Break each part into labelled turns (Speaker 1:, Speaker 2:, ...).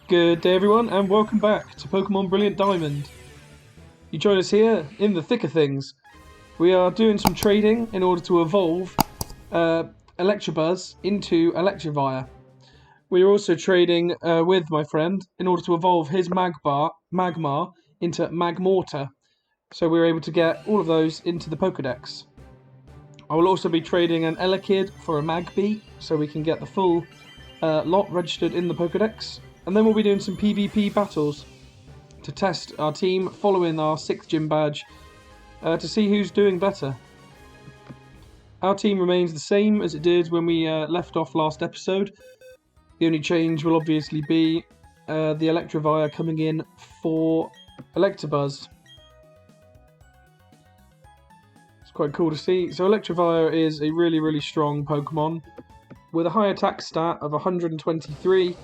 Speaker 1: Good day everyone and welcome back to Pokemon Brilliant Diamond. You join us here in the thick of things. We are doing some trading in order to evolve Electabuzz into Electivire. We are also trading with my friend in order to evolve his Magmar into Magmortar. So we were able to get all of those into the Pokedex. I will also be trading an Elekid for a Magby so we can get the full lot registered in the Pokedex. And then we'll be doing some PvP battles to test our team following our 6th gym badge to see who's doing better. Our team remains the same as it did when we left off last episode. The only change will obviously be the Electivire coming in for Electabuzz. It's quite cool to see. So Electivire is a really strong Pokemon with a high attack stat of 123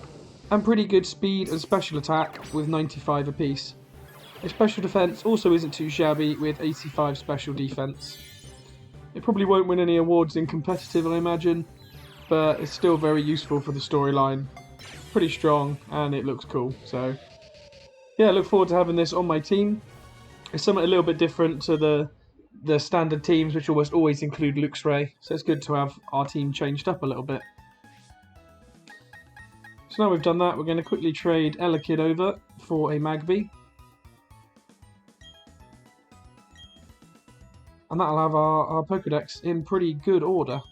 Speaker 1: and pretty good speed and special attack with 95 apiece. A special defense also isn't too shabby with 85 special defense. It probably won't win any awards in competitive, I imagine, but it's still very useful for the storyline. Pretty strong and it looks cool, so yeah, I look forward to having this on my team. It's something a little bit different to the standard teams, which almost always include Lucario, so it's good to have our team changed up a little bit. So now we've done that, we're going to quickly trade Elekid over for a Magby. And that'll have our Pokedex in pretty good order.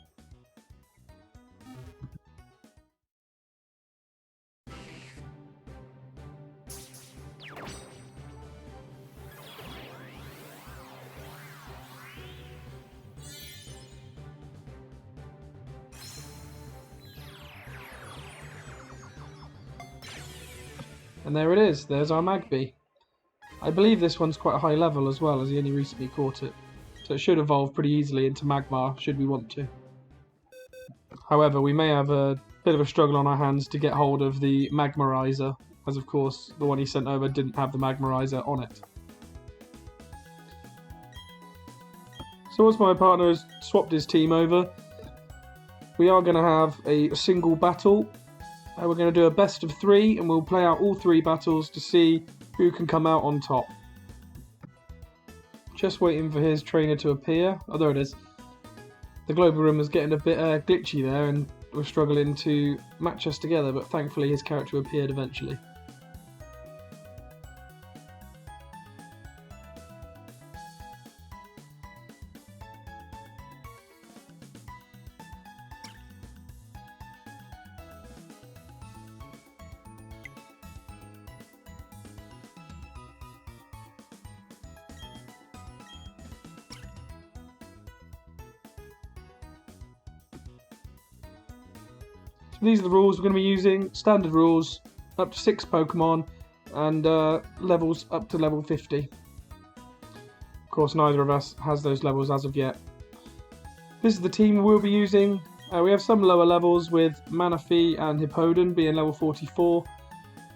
Speaker 1: And there it is, there's our Magby. I believe this one's quite a high level as well, as he only recently caught it. So it should evolve pretty easily into Magmar, should we want to. However, we may have a bit of a struggle on our hands to get hold of the Magmarizer, as of course the one he sent over didn't have the Magmarizer on it. So once my partner has swapped his team over, we are going to have a single battle. We're going to do a best of 3 and we'll play out all 3 battles to see who can come out on top. Just waiting for his trainer to appear. Oh, there it is. The global room was getting a bit glitchy there and we're struggling to match us together, but thankfully his character appeared eventually. These are the rules we're going to be using. Standard rules, up to 6 Pokemon, and levels up to level 50. Of course, neither of us has those levels as of yet. This is the team we'll be using. We have some lower levels with Manaphy and Hippowdon being level 44.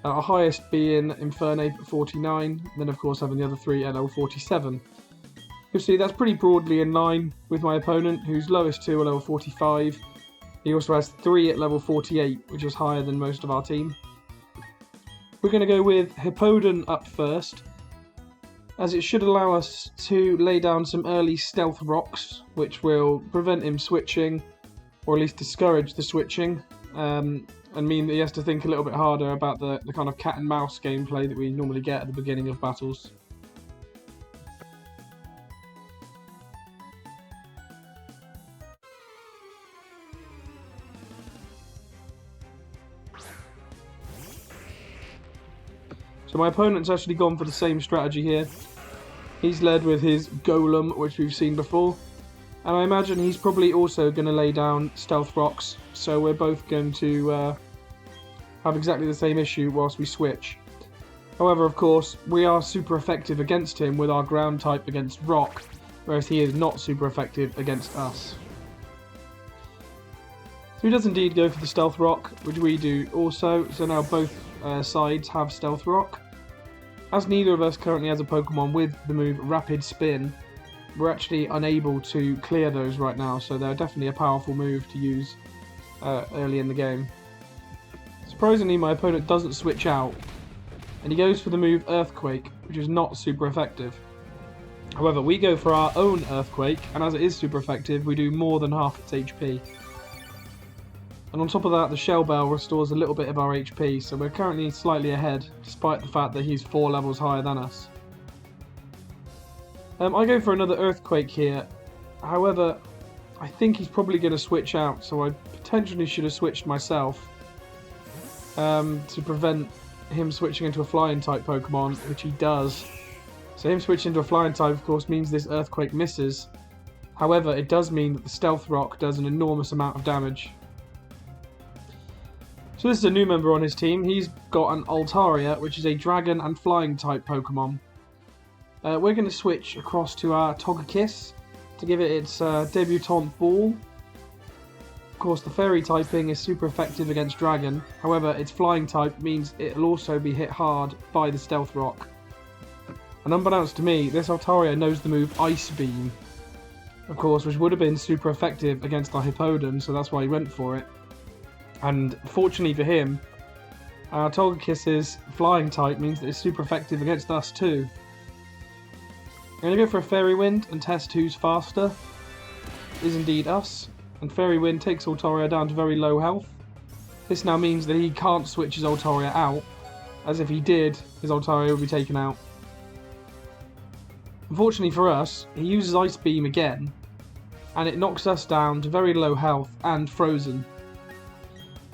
Speaker 1: Our highest being Infernape at 49, then of course having the other 3 at level 47. You'll see that's pretty broadly in line with my opponent, whose lowest 2 are level 45. He also has 3 at level 48, which is higher than most of our team. We're going to go with Hippowdon up first, as it should allow us to lay down some early stealth rocks, which will prevent him switching, or at least discourage the switching, and mean that he has to think a little bit harder about the kind of cat and mouse gameplay that we normally get at the beginning of battles. So my opponent's actually gone for the same strategy here. He's led with his Golem, which we've seen before. And I imagine he's probably also going to lay down Stealth Rocks. So we're both going to have exactly the same issue whilst we switch. However, of course, we are super effective against him with our ground type against Rock, whereas he is not super effective against us. So he does indeed go for the Stealth Rock, which we do also. So now both sides have Stealth Rock. As neither of us currently has a Pokemon with the move Rapid Spin, we're actually unable to clear those right now, so they're definitely a powerful move to use early in the game. So Surprisingly, my opponent doesn't switch out, and he goes for the move Earthquake, which is not super effective. However, we go for our own Earthquake, and as it is super effective, we do more than half its HP. And on top of that, the Shell Bell restores a little bit of our HP, so we're currently slightly ahead, despite the fact that he's 4 levels higher than us. I go for another Earthquake here. However, I think he's probably going to switch out, so I potentially should have switched myself to prevent him switching into a Flying type Pokemon, which he does. So him switching into a Flying type, of course, means this Earthquake misses. However, it does mean that the Stealth Rock does an enormous amount of damage. So this is a new member on his team. He's got an Altaria, which is a Dragon and Flying type Pokemon. We're going to switch across to our Togekiss to give it its debutante Ball. Of course, the Fairy typing is super effective against Dragon. However, its Flying type means it'll also be hit hard by the Stealth Rock. And unbeknownst to me, this Altaria knows the move Ice Beam, of course, which would have been super effective against our Hippowdon, so that's why he went for it. And fortunately for him, our Togekiss's Flying type means that it's super effective against us too. I'm going to go for a Fairy Wind and test who's faster. It is indeed us. And Fairy Wind takes Altaria down to very low health. This now means that he can't switch his Altaria out, as if he did, his Altaria would be taken out. Unfortunately for us, he uses Ice Beam again, and it knocks us down to very low health and frozen.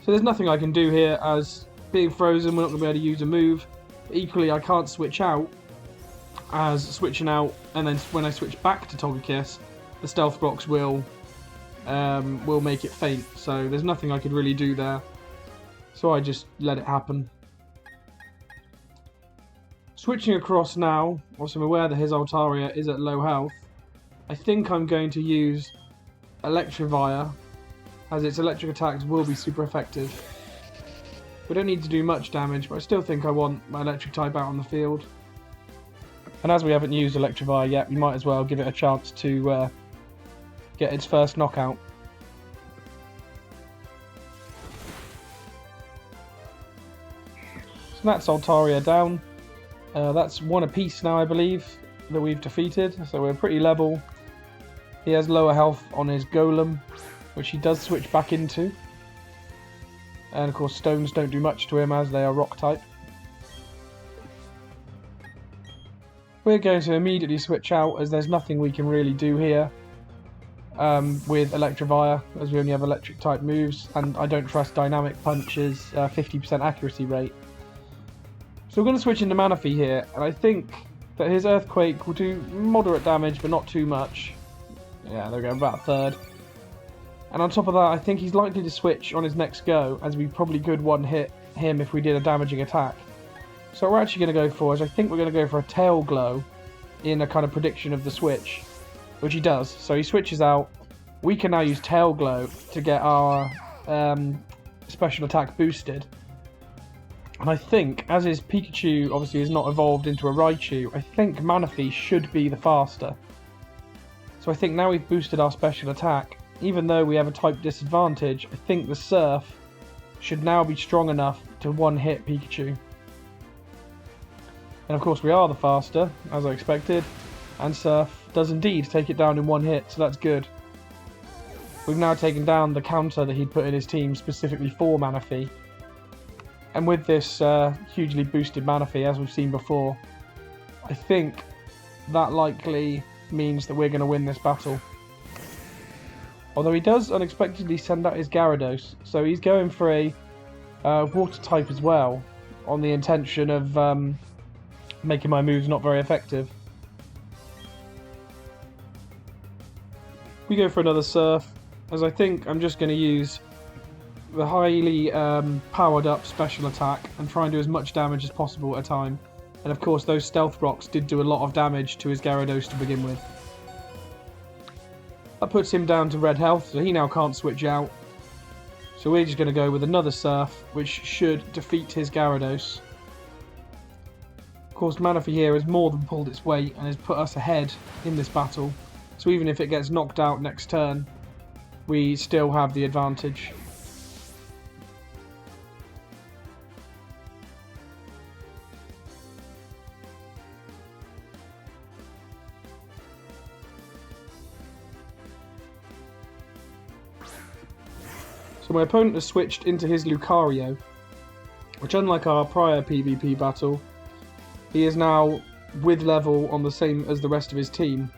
Speaker 1: So there's nothing I can do here, as being frozen, we're not going to be able to use a move. But equally, I can't switch out, as switching out, and then when I switch back to Togekiss, the Stealth Rocks will make it faint. So there's nothing I could really do there. So I just let it happen. Switching across now, whilst I'm aware that his Altaria is at low health, I think I'm going to use Electivire, as its electric attacks will be super effective. We don't need to do much damage, but I still think I want my electric type out on the field. And as we haven't used Electivire yet, we might as well give it a chance to get its first knockout. So that's Altaria down. That's one apiece now, I believe, that we've defeated, so we're pretty level. He has lower health on his Golem, which he does switch back into. And of course stones don't do much to him as they are rock type. We're going to immediately switch out, as there's nothing we can really do here with Electivire, as we only have electric type moves, and I don't trust Dynamic Punch's 50% accuracy rate. So we're going to switch into Manaphy here, and I think that his Earthquake will do moderate damage, but not too much. Yeah, there we go, about a third. And on top of that, I think he's likely to switch on his next go, as we probably could one-hit him if we did a damaging attack. So what we're actually going to go for is, I think we're going to go for a Tail Glow in a kind of prediction of the switch, which he does. So he switches out. We can now use Tail Glow to get our special attack boosted. And I think, as his Pikachu obviously is not evolved into a Raichu, I think Manaphy should be the faster. So I think now we've boosted our special attack, even though we have a type disadvantage, I think the Surf should now be strong enough to one-hit Pikachu. And of course we are the faster, as I expected, and Surf does indeed take it down in one hit, so that's good. We've now taken down the counter that he'd put in his team specifically for Manaphy. And with this hugely boosted Manaphy, as we've seen before, I think that likely means that we're going to win this battle. Although he does unexpectedly send out his Gyarados, so he's going for a water type as well, on the intention of making my moves not very effective. We go for another Surf, as I think I'm just going to use the highly powered up special attack and try and do as much damage as possible at a time. And of course those Stealth Rocks did do a lot of damage to his Gyarados to begin with. That puts him down to red health, so he now can't switch out. So we're just going to go with another Surf, which should defeat his Gyarados. Of course Manaphy here has more than pulled its weight and has put us ahead in this battle. So even if it gets knocked out next turn, we still have the advantage. So my opponent has switched into his Lucario, which unlike our prior PvP battle, he is now with level on the same as the rest of his team.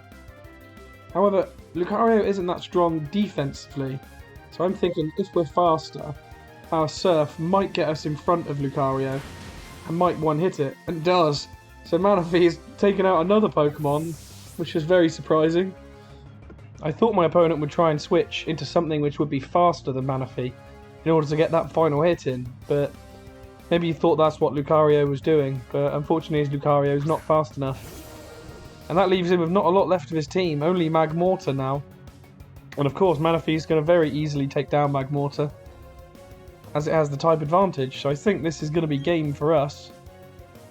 Speaker 1: However, Lucario isn't that strong defensively, so I'm thinking if we're faster, our Surf might get us in front of Lucario and might one-hit it, and does. So Manaphy has taken out another Pokemon, which is very surprising. I thought my opponent would try and switch into something which would be faster than Manaphy in order to get that final hit in, but maybe he thought that's what Lucario was doing, but unfortunately his Lucario is not fast enough. And that leaves him with not a lot left of his team, only Magmortar now. And of course Manaphy is going to very easily take down Magmortar, as it has the type advantage, so I think this is going to be game for us.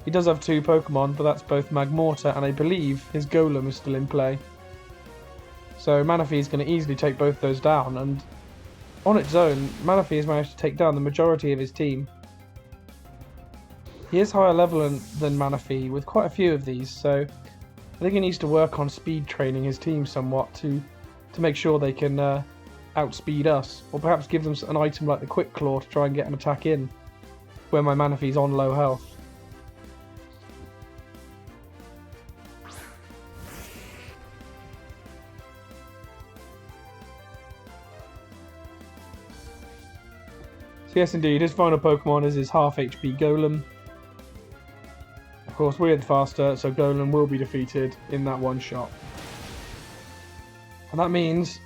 Speaker 1: He does have two Pokemon, but that's both Magmortar and I believe his Golem is still in play. So Manaphy is going to easily take both those down, and on its own, Manaphy has managed to take down the majority of his team. He is higher level than Manaphy with quite a few of these, so I think he needs to work on speed training his team somewhat to make sure they can outspeed us, or perhaps give them an item like the Quick Claw to try and get an attack in where my Manaphy's on low health. So yes indeed, his final Pokemon is his half HP Golem. Of course we're the faster, so Golem will be defeated in that one shot. And that means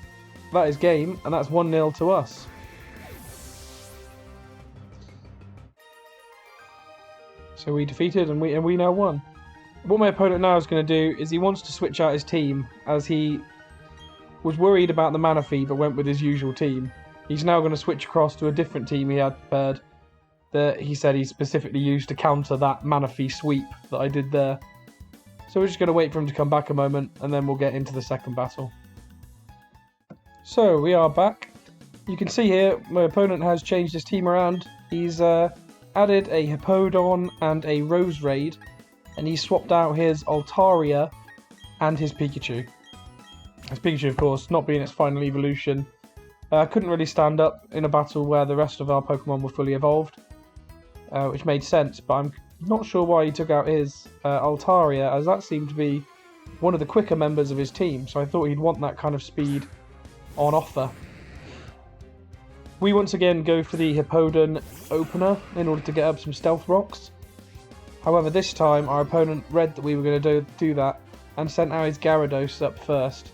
Speaker 1: that is game, and that's 1-0 to us. So we defeated and we now won. What my opponent now is going to do is he wants to switch out his team, as he was worried about the Manaphy but went with his usual team. He's now going to switch across to a different team he had prepared that he said he specifically used to counter that Manaphy sweep that I did there. So we're just going to wait for him to come back a moment and then we'll get into the second battle. So we are back. You can see here my opponent has changed his team around. He's added a Hippowdon and a Roserade, and he swapped out his Altaria and his Pikachu. His Pikachu, of course, not being its final evolution, couldn't really stand up in a battle where the rest of our Pokemon were fully evolved, which made sense, but I'm not sure why he took out his Altaria, as that seemed to be one of the quicker members of his team, so I thought he'd want that kind of speed on offer. We once again go for the Hippowdon opener in order to get up some Stealth Rocks. However, this time our opponent read that we were going to do that and sent out his Gyarados up first.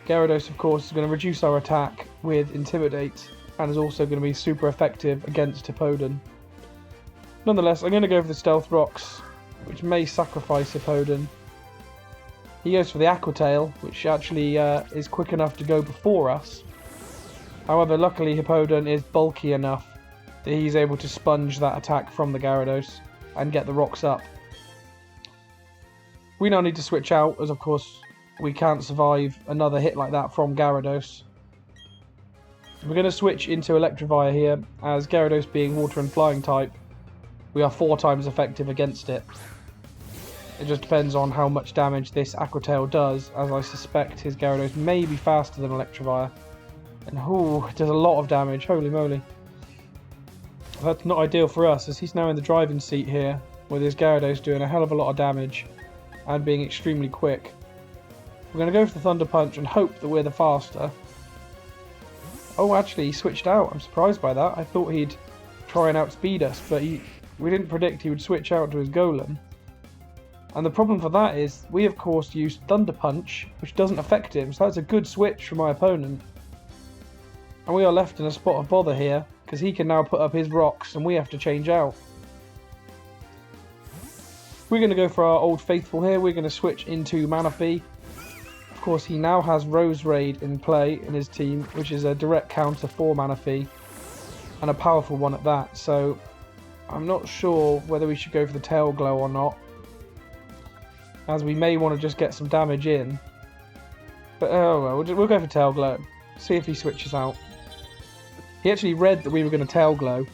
Speaker 1: Gyarados, of course, is going to reduce our attack with Intimidate and is also going to be super effective against Hippowdon. Nonetheless, I'm going to go for the Stealth Rocks, which may sacrifice Hippowdon. He goes for the Aqua Tail, which actually is quick enough to go before us. However, luckily Hippowdon is bulky enough that he's able to sponge that attack from the Gyarados and get the rocks up. We now need to switch out, as of course we can't survive another hit like that from Gyarados. We're going to switch into Electivire here, as Gyarados being water and flying type, we are 4 times effective against it. It just depends on how much damage this Aqua Tail does, as I suspect his Gyarados may be faster than Electivire. And it does a lot of damage, holy moly. That's not ideal for us, as he's now in the driving seat here, with his Gyarados doing a hell of a lot of damage and being extremely quick. We're going to go for the Thunder Punch and hope that we're the faster. Oh, actually, he switched out. I'm surprised by that. I thought he'd try and outspeed us, but we didn't predict he would switch out to his Golem. And the problem for that is, we of course used Thunder Punch, which doesn't affect him, so that's a good switch for my opponent. And we are left in a spot of bother here, because he can now put up his rocks and we have to change out. We're going to go for our old faithful here. We're going to switch into Manaphy. Of course, he now has Roserade in play in his team, which is a direct counter for Manaphy, and a powerful one at that. So I'm not sure whether we should go for the Tail Glow or not, as we may want to just get some damage in. But oh well, we'll go for Tail Glow. See if he switches out. He actually read that we were going to Tail Glow,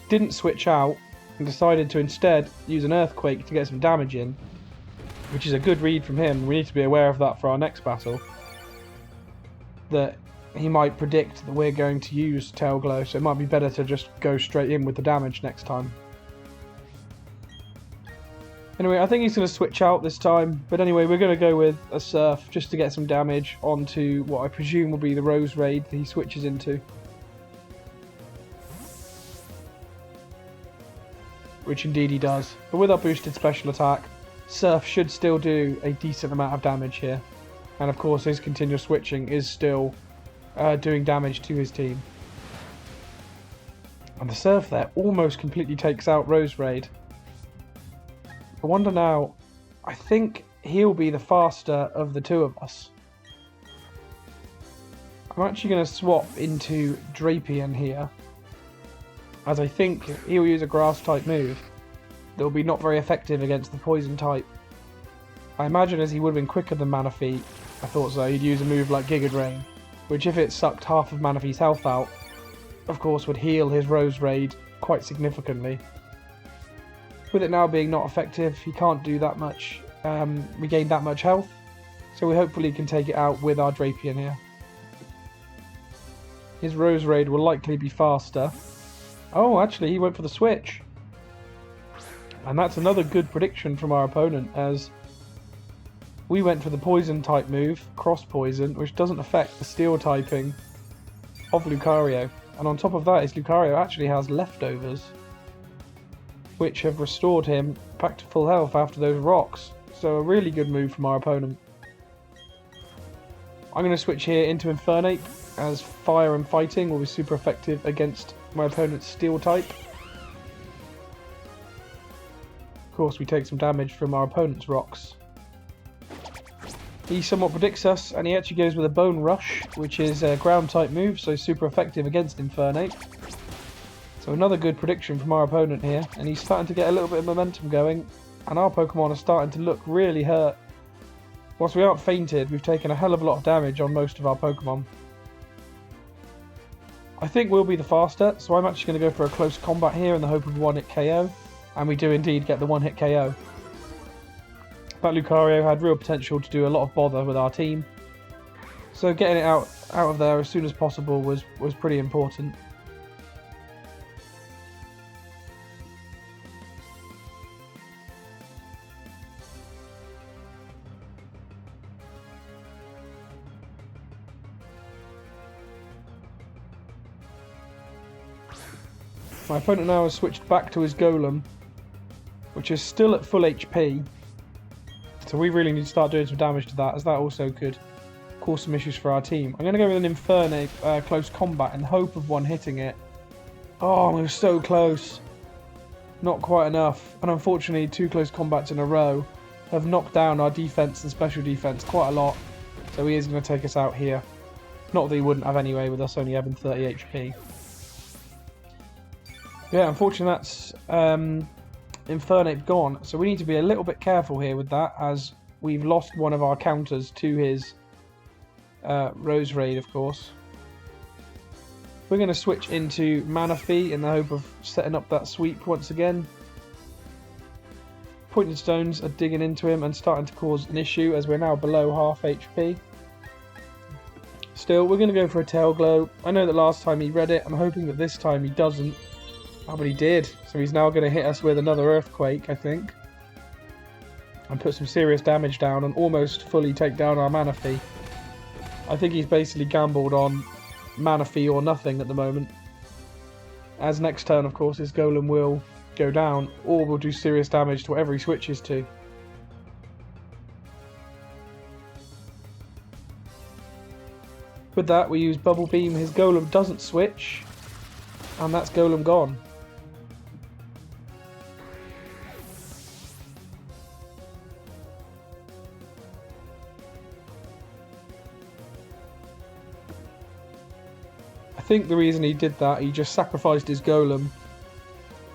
Speaker 1: didn't switch out, and decided to instead use an Earthquake to get some damage in, which is a good read from him. We need to be aware of that for our next battle. That he might predict that we're going to use Tail Glow, so it might be better to just go straight in with the damage next time. Anyway, I think he's going to switch out this time, but anyway, we're going to go with a Surf just to get some damage onto what I presume will be the Rose Raid that he switches into. Which indeed he does. But with our boosted special attack, Surf should still do a decent amount of damage here. And of course his continuous switching is still doing damage to his team. And the Surf there almost completely takes out Rose Raid. I wonder now, I think he'll be the faster of the two of us. I'm actually going to swap into Drapion here, as I think he'll use a grass type move that will be not very effective against the poison type. I imagine as he would have been quicker than Manaphy, I thought so, he'd use a move like Giga Drain, which if it sucked half of Manaphy's health out, of course would heal his Rose Raid quite significantly. With it now being not effective, he can't do that much, regain that much health, so we hopefully can take it out with our Drapion here. His Rose Raid will likely be faster. Oh, actually he went for the switch. And that's another good prediction from our opponent, as we went for the poison type move, Cross Poison, which doesn't affect the steel typing of Lucario. And on top of that, his Lucario actually has leftovers, which have restored him back to full health after those rocks. So a really good move from our opponent. I'm going to switch here into Infernape, as Fire and Fighting will be super effective against my opponent's Steel type. Of course we take some damage from our opponent's rocks. He somewhat predicts us, and he actually goes with a Bone Rush, which is a ground type move, so super effective against Infernape. So another good prediction from our opponent here, and he's starting to get a little bit of momentum going, and our Pokemon are starting to look really hurt. Whilst we aren't fainted, we've taken a hell of a lot of damage on most of our Pokemon. I think we'll be the faster, so I'm actually going to go for a close combat here in the hope of a one-hit KO, and we do indeed get the one-hit KO. That Lucario had real potential to do a lot of bother with our team, so getting it out of there as soon as possible was pretty important. My opponent now has switched back to his Golem, which is still at full HP, so we really need to start doing some damage to that, as that also could cause some issues for our team. I'm going to go with an Infernape close combat in the hope of one hitting it. Oh, we were so close. Not quite enough, and unfortunately 2 close combats in a row have knocked down our defense and special defense quite a lot, so he is going to take us out here. Not that he wouldn't have anyway, with us only having 30 HP. Yeah, unfortunately that's Infernape gone, so we need to be a little bit careful here with that, as we've lost one of our counters to his Rose Raid, of course. We're going to switch into Manaphy in the hope of setting up that sweep once again. Pointed Stones are digging into him and starting to cause an issue, as we're now below half HP. Still, we're going to go for a Tail Glow. I know that last time he read it, I'm hoping that this time he doesn't. Oh, but he did, so he's now going to hit us with another Earthquake, I think. And put some serious damage down and almost fully take down our Manaphy. I think he's basically gambled on Manaphy or nothing at the moment. As next turn, of course, his Golem will go down, or will do serious damage to whatever he switches to. With that, we use Bubble Beam. His Golem doesn't switch, and that's Golem gone. I think the reason he did that, he just sacrificed his Golem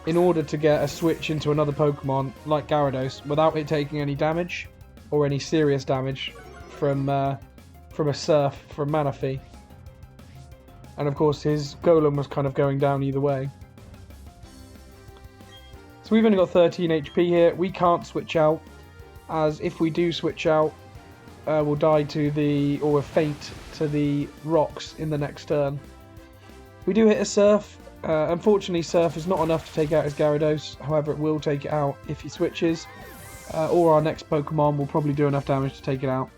Speaker 1: in order to get a switch into another Pokemon like Gyarados without it taking any damage or any serious damage from a Surf from Manaphy. And of course his Golem was kind of going down either way. So we've only got 13 HP here. We can't switch out, as if we do switch out, will die to the, or will faint to the rocks in the next turn. We do hit a Surf. Unfortunately, Surf is not enough to take out his Gyarados. However, it will take it out if he switches. Or our next Pokemon will probably do enough damage to take it out.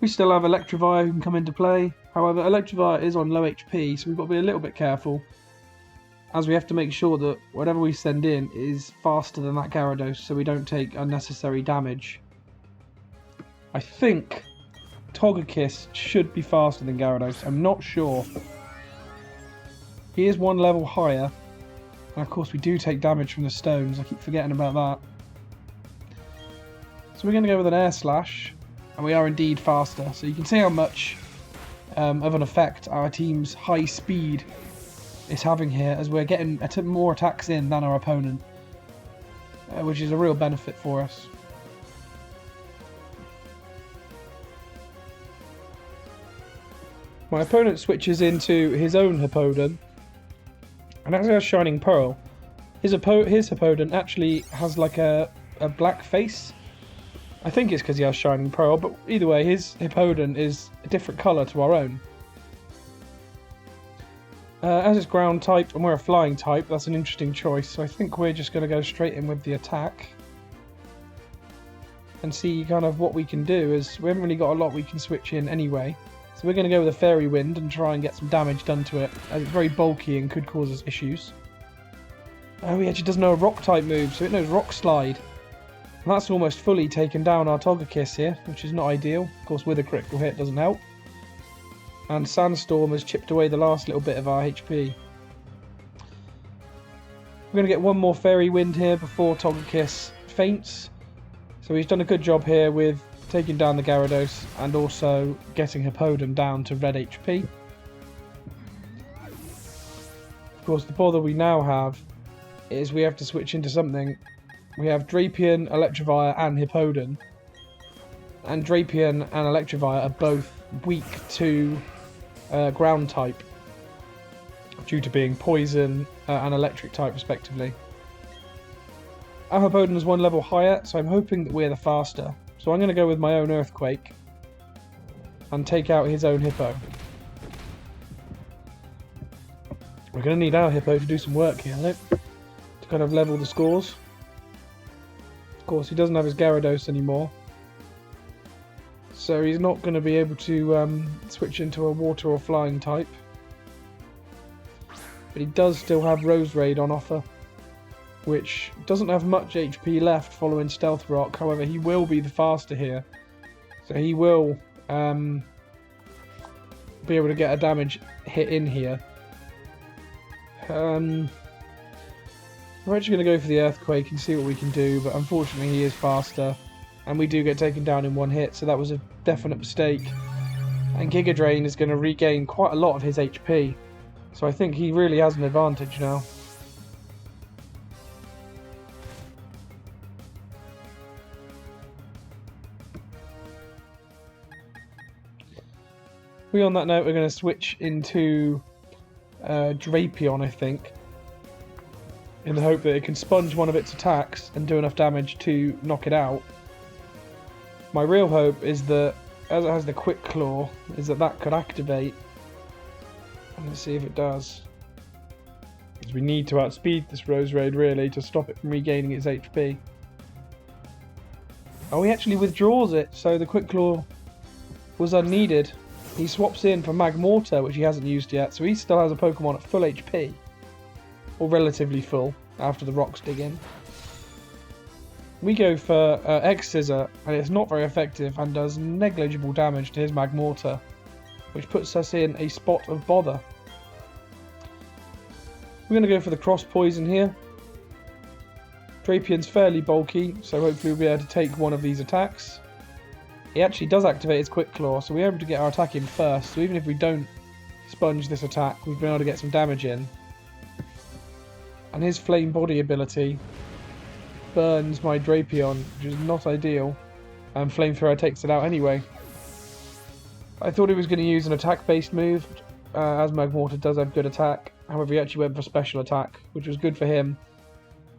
Speaker 1: We still have Electivire who can come into play. However, Electivire is on low HP, so we've got to be a little bit careful, as we have to make sure that whatever we send in is faster than that Gyarados, so we don't take unnecessary damage. I think Togekiss should be faster than Gyarados. I'm not sure. He is one level higher, and of course we do take damage from the stones. I keep forgetting about that. So we're going to go with an Air Slash, and we are indeed faster. So you can see how much of an effect our team's high speed is having here, as we're getting more attacks in than our opponent, which is a real benefit for us. My opponent switches into his own Hippowdon, and as he has Shining Pearl, his Hippowdon actually has like a black face. I think it's because he has Shining Pearl, but either way, his Hippowdon is a different colour to our own. As it's ground type and we're a flying type, that's an interesting choice, so I think we're just going to go straight in with the attack and see kind of what we can do, as we haven't really got a lot we can switch in anyway. So we're going to go with a Fairy Wind and try and get some damage done to it, as it's very bulky and could cause us issues. Oh, he actually doesn't know a rock type move, so it knows Rock Slide. And that's almost fully taken down our Togekiss here, which is not ideal. Of course, with a critical hit doesn't help. And Sandstorm has chipped away the last little bit of our HP. We're going to get one more Fairy Wind here before Togekiss faints. So he's done a good job here with taking down the Gyarados and also getting Hippowdon down to red HP. Of course, the bother we now have is we have to switch into something. We have Drapion, Electivire and Hippowdon. And Drapion and Electivire are both weak to ground type, due to being poison and electric type respectively. Our Hippowdon is one level higher, so I'm hoping that we're the faster. So I'm going to go with my own Earthquake and take out his own Hippo. We're going to need our Hippo to do some work here, look, to kind of level the scores. Of course, he doesn't have his Gyarados anymore, so he's not going to be able to switch into a water or flying type. But he does still have Roserade on offer, which doesn't have much HP left following Stealth Rock. However, he will be the faster here, so he will be able to get a damage hit in here. We're actually going to go for the Earthquake and see what we can do, but unfortunately he is faster, and we do get taken down in one hit, so that was a definite mistake. And Giga Drain is going to regain quite a lot of his HP, so I think he really has an advantage now. On that note, we're going to switch into Drapion, I think, in the hope that it can sponge one of its attacks and do enough damage to knock it out. My real hope is that, as it has the Quick Claw, is that could activate. And let's see if it does. Because we need to outspeed this Roserade, really, to stop it from regaining its HP. Oh, he actually withdraws it, so the Quick Claw was unneeded. He swaps in for Magmortar, which he hasn't used yet, so he still has a Pokemon at full HP. Or relatively full, after the rocks dig in. We go for X-Scissor, and it's not very effective and does negligible damage to his Magmortar, which puts us in a spot of bother. We're going to go for the Cross Poison here. Drapion's fairly bulky, so hopefully we'll be able to take one of these attacks. He actually does activate his Quick Claw, so we're able to get our attack in first, so even if we don't sponge this attack, we've been able to get some damage in. And his Flame Body ability burns my Drapion, which is not ideal, and Flamethrower takes it out anyway. I thought he was going to use an attack-based move, as Magmortar does have good attack. However, he actually went for special attack, which was good for him,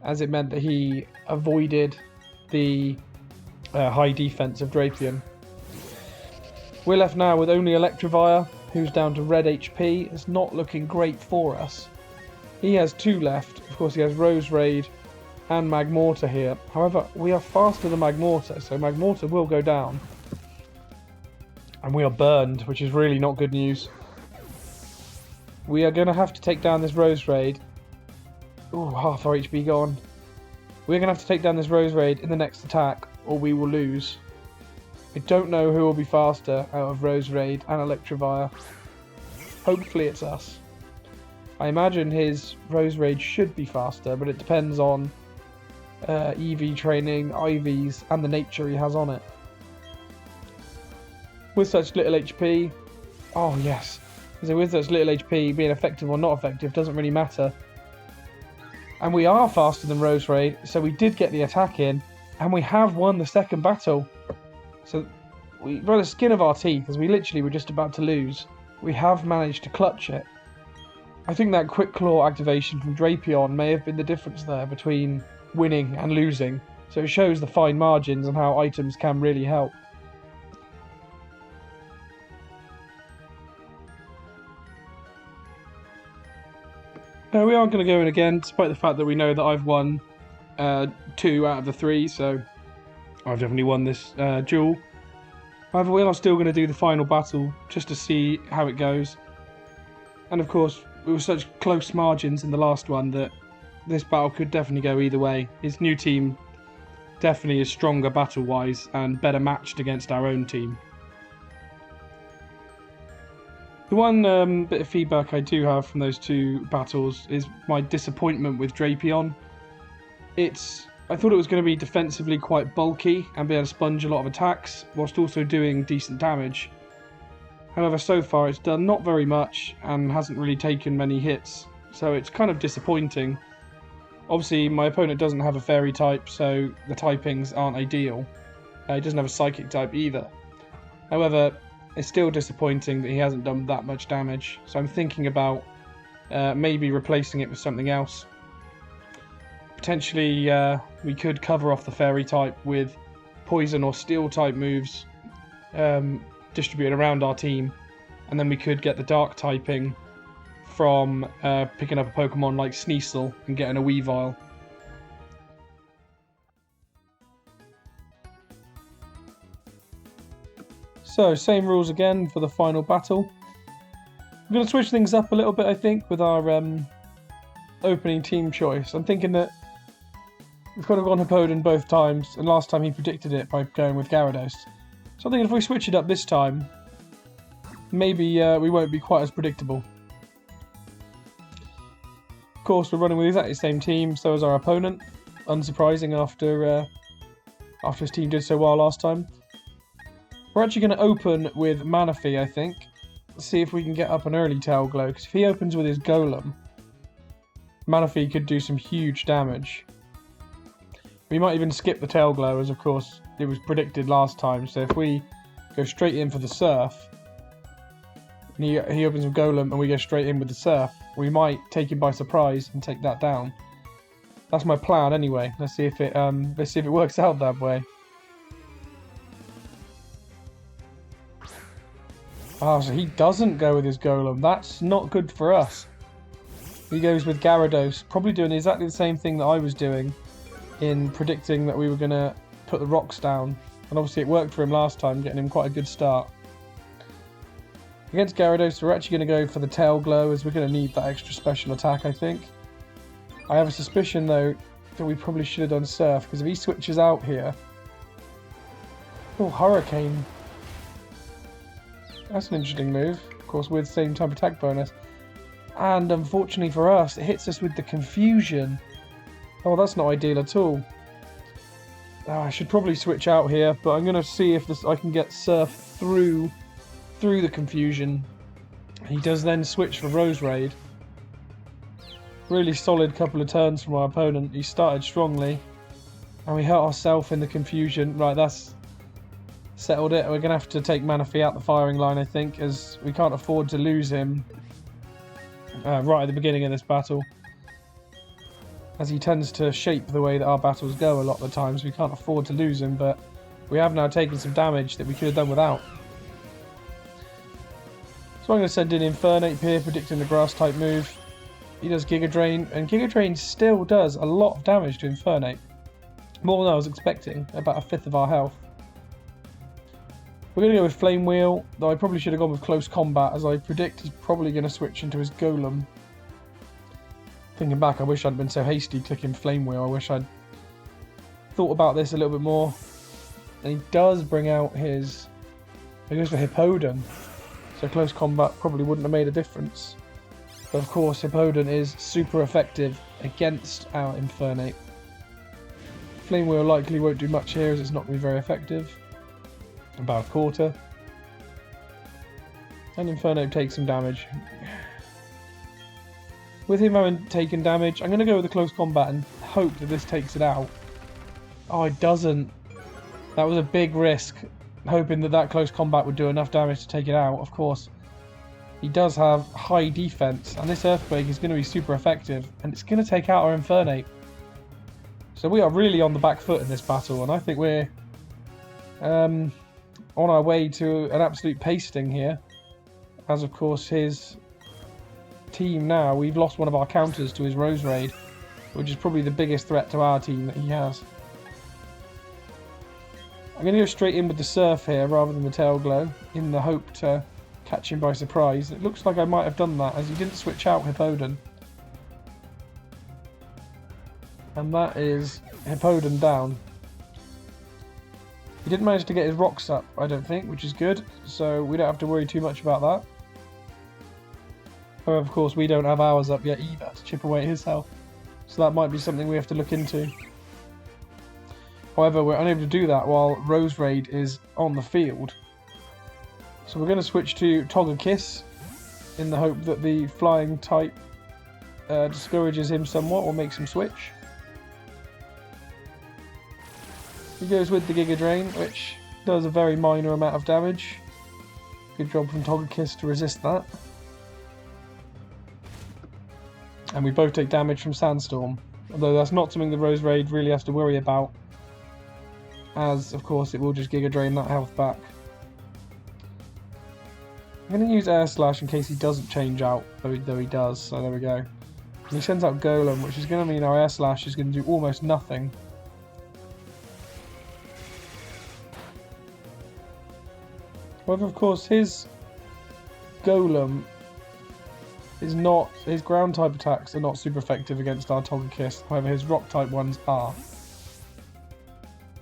Speaker 1: as it meant that he avoided the high defense of Drapion. We're left now with only Electivire, who's down to red HP. It's not looking great for us. He has 2 left. Of course, he has Roserade and Magmortar here. However, we are faster than Magmortar, so Magmortar will go down. And we are burned, which is really not good news. We are going to have to take down this Roserade. Ooh, half our HP gone. We're going to have to take down this Roserade in the next attack, or we will lose. I don't know who will be faster out of Roserade and Electivire. Hopefully it's us. I imagine his Roserade should be faster, but it depends on EV training, IVs, and the nature he has on it. With such little HP... Oh, yes. So with such little HP, being effective or not effective doesn't really matter. And we are faster than Roserade, so we did get the attack in, and we have won the second battle. So, by the skin of our teeth, as we literally were just about to lose, we have managed to clutch it. I think that Quick Claw activation from Drapion may have been the difference there between winning and losing, so it shows the fine margins and how items can really help. Now we are going to go in again, despite the fact that we know that I've won 2 out of the 3, so I've definitely won this duel. However, we are still going to do the final battle, just to see how it goes. And of course, it was such close margins in the last one that this battle could definitely go either way. His new team definitely is stronger battle-wise and better matched against our own team. The one bit of feedback I do have from those 2 battles is my disappointment with Drapion. I thought it was going to be defensively quite bulky and be able to sponge a lot of attacks, whilst also doing decent damage. However, so far it's done not very much and hasn't really taken many hits, so it's kind of disappointing. Obviously, my opponent doesn't have a fairy type, so the typings aren't ideal. He doesn't have a psychic type either. However, it's still disappointing that he hasn't done that much damage, so I'm thinking about maybe replacing it with something else. Potentially, we could cover off the fairy type with poison or steel type moves distributed around our team, and then we could get the dark typing from picking up a Pokemon like Sneasel and getting a Weavile. So, same rules again for the final battle. I'm going to switch things up a little bit, I think, with our opening team choice. I'm thinking that we've kind of gone Hippowdon both times, and last time he predicted it by going with Gyarados. So I think if we switch it up this time, maybe we won't be quite as predictable. Of course, we're running with exactly the same team, so is our opponent. Unsurprising after his team did so well last time. We're actually going to open with Manaphy, I think. See if we can get up an early Tail Glow, because if he opens with his Golem, Manaphy could do some huge damage. We might even skip the Tail Glow, as of course it was predicted last time, so if we go straight in for the Surf, and he opens with Golem and we go straight in with the Surf, we might take him by surprise and take that down. That's my plan anyway. Let's see if it works out that way. Oh, so he doesn't go with his Golem. That's not good for us. He goes with Gyarados, probably doing exactly the same thing that I was doing in predicting that we were going to put the rocks down. And obviously it worked for him last time, getting him quite a good start. Against Gyarados, we're actually going to go for the Tail Glow, as we're going to need that extra special attack, I think. I have a suspicion, though, that we probably should have done Surf, because if he switches out here... Oh, Hurricane. That's an interesting move, of course, with same type attack bonus. And unfortunately for us, it hits us with the Confusion. Oh, that's not ideal at all. Oh, I should probably switch out here, but I'm going to see if I can get Surf through the Confusion. He does then switch for Roserade. Really solid couple of turns from our opponent. He started strongly, and we hurt ourselves in the Confusion. Right, that's settled it. We're going to have to take Manaphy out the firing line, I think, as we can't afford to lose him right at the beginning of this battle. as he tends to shape the way that our battles go a lot of the times. We can't afford to lose him, but we have now taken some damage that we could have done without. So I'm going to send in Infernape here, predicting the Grass-type move. He does Giga Drain, and Giga Drain still does a lot of damage to Infernape. More than I was expecting, about a fifth of our health. We're going to go with Flame Wheel, though I probably should have gone with Close Combat, as I predict he's probably going to switch into his Golem. Thinking back, I wish I'd been so hasty clicking Flame Wheel. I wish I'd thought about this a little bit more. And he does bring out his... He goes for Hippowdon. So Close Combat probably wouldn't have made a difference. But of course, Hippowdon is super effective against our Infernape. Flame Wheel likely won't do much here, as it's not going to be very effective. About a quarter. And Infernape takes some damage. With him having taken damage, I'm going to go with the Close Combat and hope that this takes it out. Oh, it doesn't. That was a big risk, hoping that that Close Combat would do enough damage to take it out. Of course, he does have high defense, and this Earthquake is going to be super effective, and it's going to take out our Infernape. So we are really on the back foot in this battle, and I think we're on our way to an absolute pasting here. As of course his team now, we've lost one of our counters to his Rose Raid, which is probably the biggest threat to our team that he has. I'm going to go straight in with the Surf here rather than the Tail Glow, in the hope to catch him by surprise. It looks like I might have done that, as he didn't switch out Hippowdon. And that is Hippowdon down. He didn't manage to get his rocks up, I don't think, which is good, so we don't have to worry too much about that. However, of course, we don't have ours up yet either to chip away at his health, so that might be something we have to look into. However, we're unable to do that while Rose Raid is on the field. So we're going to switch to Togekiss in the hope that the flying type discourages him somewhat or makes him switch. He goes with the Giga Drain, which does a very minor amount of damage. Good job from Togekiss to resist that. And we both take damage from Sandstorm, although that's not something the Rose Raid really has to worry about, as of course it will just Giga Drain that health back. I'm going to use Air Slash in case he doesn't change out, though he does, so there we go. And he sends out Golem, which is going to mean our Air Slash is going to do almost nothing. However, of course, his Golem is not... His ground type attacks are not super effective against our Togekiss. However, his rock type ones are.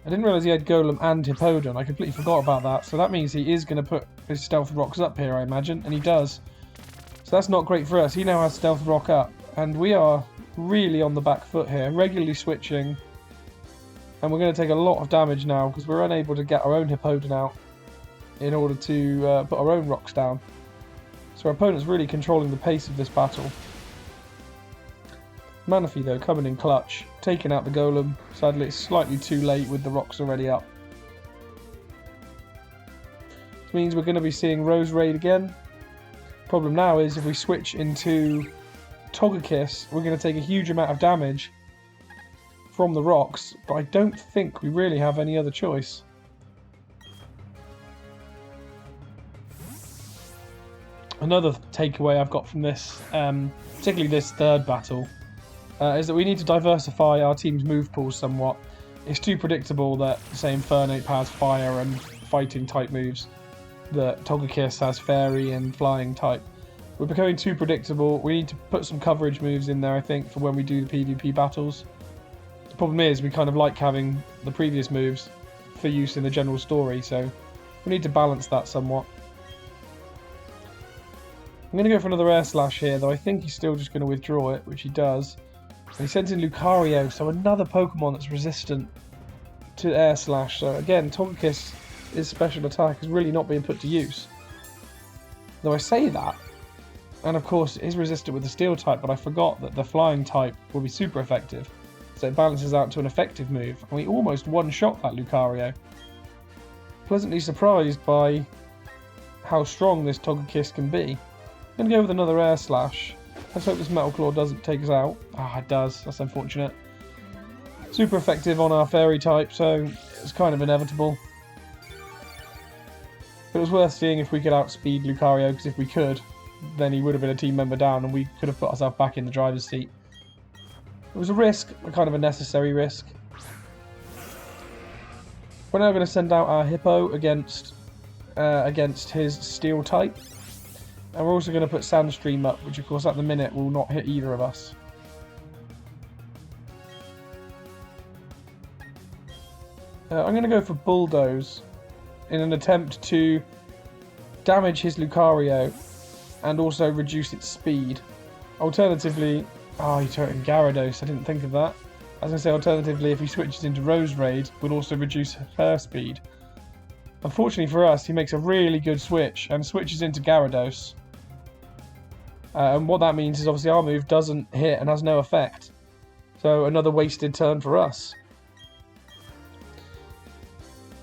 Speaker 1: I didn't realise he had Golem and Hippowdon. I completely forgot about that. So that means he is going to put his Stealth Rocks up here, I imagine. And he does. So that's not great for us. He now has Stealth Rock up. And we are really on the back foot here. Regularly switching. And we're going to take a lot of damage now because we're unable to get our own Hippowdon out in order to put our own rocks down. So our opponent's really controlling the pace of this battle. Manaphy though coming in clutch, taking out the Golem. Sadly it's slightly too late with the rocks already up. This means we're going to be seeing Rose Raid again. Problem now is if we switch into Togekiss, we're going to take a huge amount of damage from the rocks, but I don't think we really have any other choice. Another takeaway I've got from this, particularly this third battle, is that we need to diversify our team's move pools somewhat. It's too predictable that, say, Infernape has fire and fighting type moves, that Togekiss has fairy and flying type. We're becoming too predictable. We need to put some coverage moves in there, I think, for when we do the PvP battles. The problem is we kind of like having the previous moves for use in the general story, so we need to balance that somewhat. I'm going to go for another Air Slash here, though I think he's still just going to withdraw it, which he does. And he sends in Lucario, so another Pokemon that's resistant to Air Slash. So again, Togekiss, his special attack is really not being put to use. Though I say that, and of course it is resistant with the Steel type, but I forgot that the Flying type will be super effective. So it balances out to an effective move, and we almost one-shot that Lucario. Pleasantly surprised by how strong this Togekiss can be. I'm going to go with another Air Slash, Let's hope this Metal Claw doesn't take us out. Ah, it does. That's unfortunate. Super effective on our Fairy type, so it's kind of inevitable. But it was worth seeing if we could outspeed Lucario, because if we could, then he would have been a team member down and we could have put ourselves back in the driver's seat. It was a risk, a kind of a necessary risk. We're now going to send out our Hippo against his Steel type. And we're also going to put Sandstream up, which of course at the minute will not hit either of us. I'm going to go for Bulldoze in an attempt to damage his Lucario and also reduce its speed. Alternatively, oh, you turn it in Gyarados, I didn't think of that. I was going to say alternatively, if he switches into Roserade, we'll also reduce her speed. Unfortunately for us, he makes a really good switch and switches into Gyarados. And what that means is obviously our move doesn't hit and has no effect. So another wasted turn for us.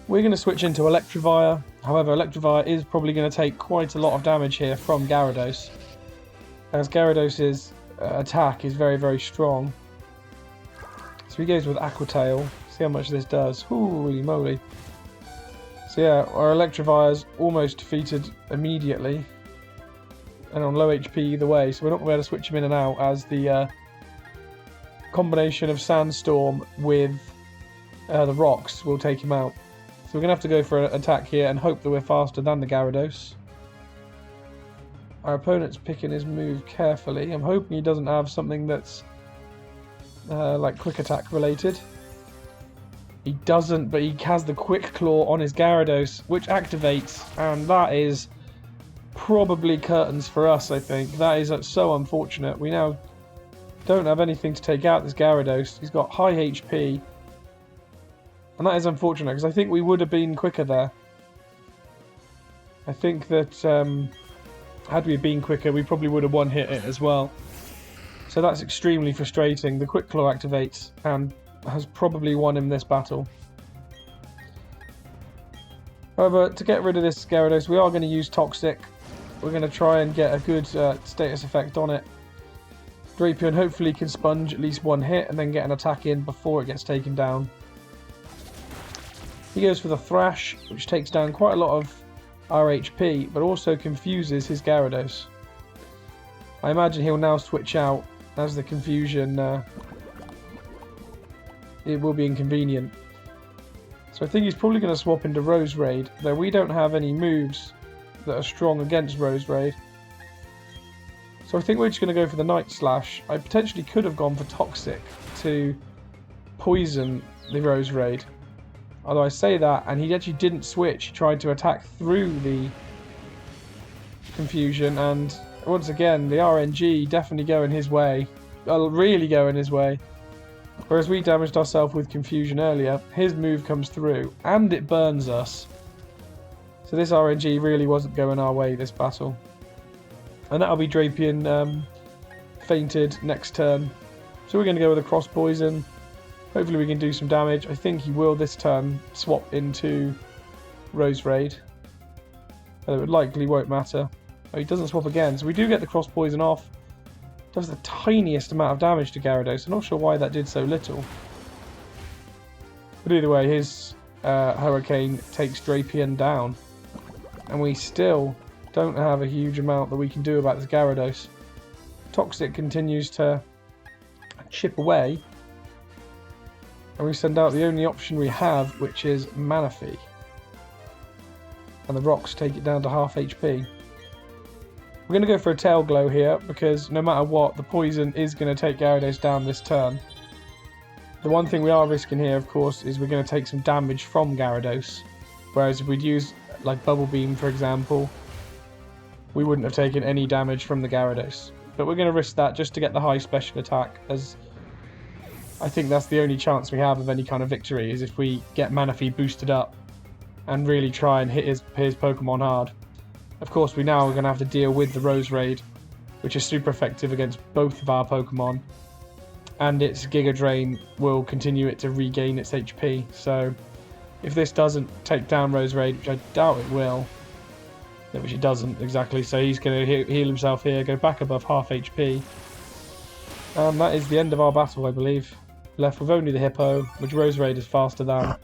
Speaker 1: We're going to switch into Electivire. However, Electivire is probably going to take quite a lot of damage here from Gyarados, as Gyarados' attack is very, very strong. So he goes with Aqua Tail. See how much this does. Holy moly. So yeah, our Electivire's almost defeated immediately, and on low HP either way, so we're not going to be able to switch him in and out, as the combination of Sandstorm with the rocks will take him out. So we're going to have to go for an attack here and hope that we're faster than the Gyarados. Our opponent's picking his move carefully. I'm hoping he doesn't have something that's like Quick Attack related. He doesn't, but he has the Quick Claw on his Gyarados, which activates, and that is probably curtains for us, I think. That is so unfortunate. We now don't have anything to take out this Gyarados. He's got high HP. And that is unfortunate, because I think we would have been quicker there. I think that had we been quicker, we probably would have one-hit it as well. So that's extremely frustrating. The Quick Claw activates and has probably won him this battle. However, to get rid of this Gyarados, we are going to use Toxic. We're going to try and get a good status effect on it. Drapion hopefully can sponge at least one hit and then get an attack in before it gets taken down. He goes for the Thrash, which takes down quite a lot of our HP, but also confuses his Gyarados. I imagine he'll now switch out as the confusion. It will be inconvenient. So I think he's probably going to swap into Roserade, though we don't have any moves that are strong against Roserade. So I think we're just going to go for the Night Slash. I potentially could have gone for Toxic to poison the Roserade. Although I say that, and he actually didn't switch. He tried to attack through the confusion, and once again, the RNG definitely going his way. Really going his way. Whereas we damaged ourselves with confusion earlier, his move comes through, and it burns us. So this RNG really wasn't going our way this battle. And that'll be Drapion fainted next turn. So we're going to go with a Cross Poison. Hopefully we can do some damage. I think he will this turn swap into Roserade. Although it likely won't matter. Oh, he doesn't swap again. So we do get the Cross Poison off. Does the tiniest amount of damage to Gyarados. I'm not sure why that did so little. But either way, his Hurricane takes Drapion down. And we still don't have a huge amount that we can do about this Gyarados. Toxic continues to chip away. And we send out the only option we have, which is Manaphy. And the rocks take it down to half HP. We're going to go for a Tail Glow here, because no matter what, the poison is going to take Gyarados down this turn. The one thing we are risking here, of course, is we're going to take some damage from Gyarados. Whereas if we'd use, like, Bubble Beam, for example, we wouldn't have taken any damage from the Gyarados. But we're going to risk that just to get the high special attack, as I think that's the only chance we have of any kind of victory, is if we get Manaphy boosted up and really try and hit his Pokemon hard. Of course, we now are going to have to deal with the Roserade, which is super effective against both of our Pokemon. And its Giga Drain will continue it to regain its HP. So if this doesn't take down Roserade, which I doubt it will, which he doesn't exactly, so he's going to heal himself here, go back above half HP. And that is the end of our battle, I believe. Left with only the Hippo, which Roserade is faster than.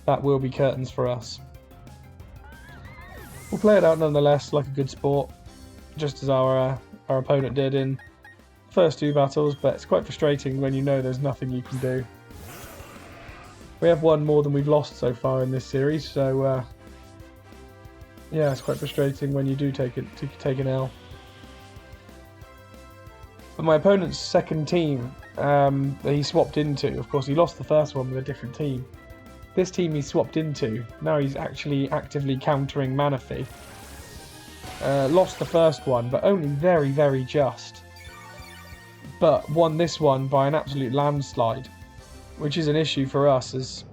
Speaker 1: That will be curtains for us. We'll play it out nonetheless, like a good sport, just as our opponent did in the first 2 battles, but it's quite frustrating when you know there's nothing you can do. We have won more than we've lost so far in this series, so yeah, it's quite frustrating when you do take an L. But my opponent's second team that he swapped into, of course he lost the first one with a different team. This team he swapped into, now he's actually actively countering Manaphy. Lost the first one, but only very, very just. But won this one by an absolute landslide, which is an issue for us, as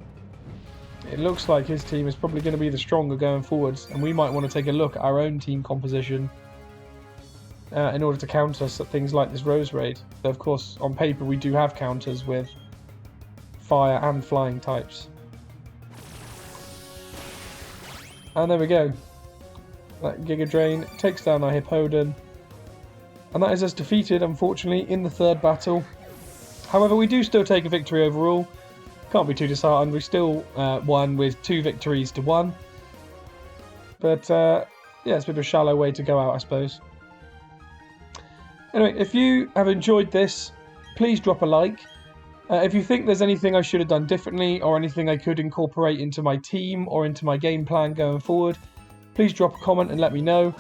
Speaker 1: it looks like his team is probably going to be the stronger going forwards, and we might want to take a look at our own team composition in order to counter things like this Roserade. Though of course, on paper we do have counters with fire and flying types. And there we go. That Giga Drain takes down our Hippowdon. And that is us defeated, unfortunately, in the 3rd battle. However, we do still take a victory overall. Can't be too disheartened. We still won with 2 victories to 1. But, yeah, it's a bit of a shallow way to go out, I suppose. Anyway, if you have enjoyed this, please drop a like. If you think there's anything I should have done differently, or anything I could incorporate into my team or into my game plan going forward, please drop a comment and let me know.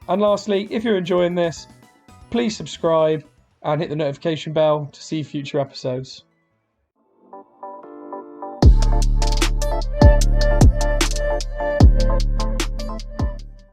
Speaker 1: And lastly, if you're enjoying this, please subscribe and hit the notification bell to see future episodes.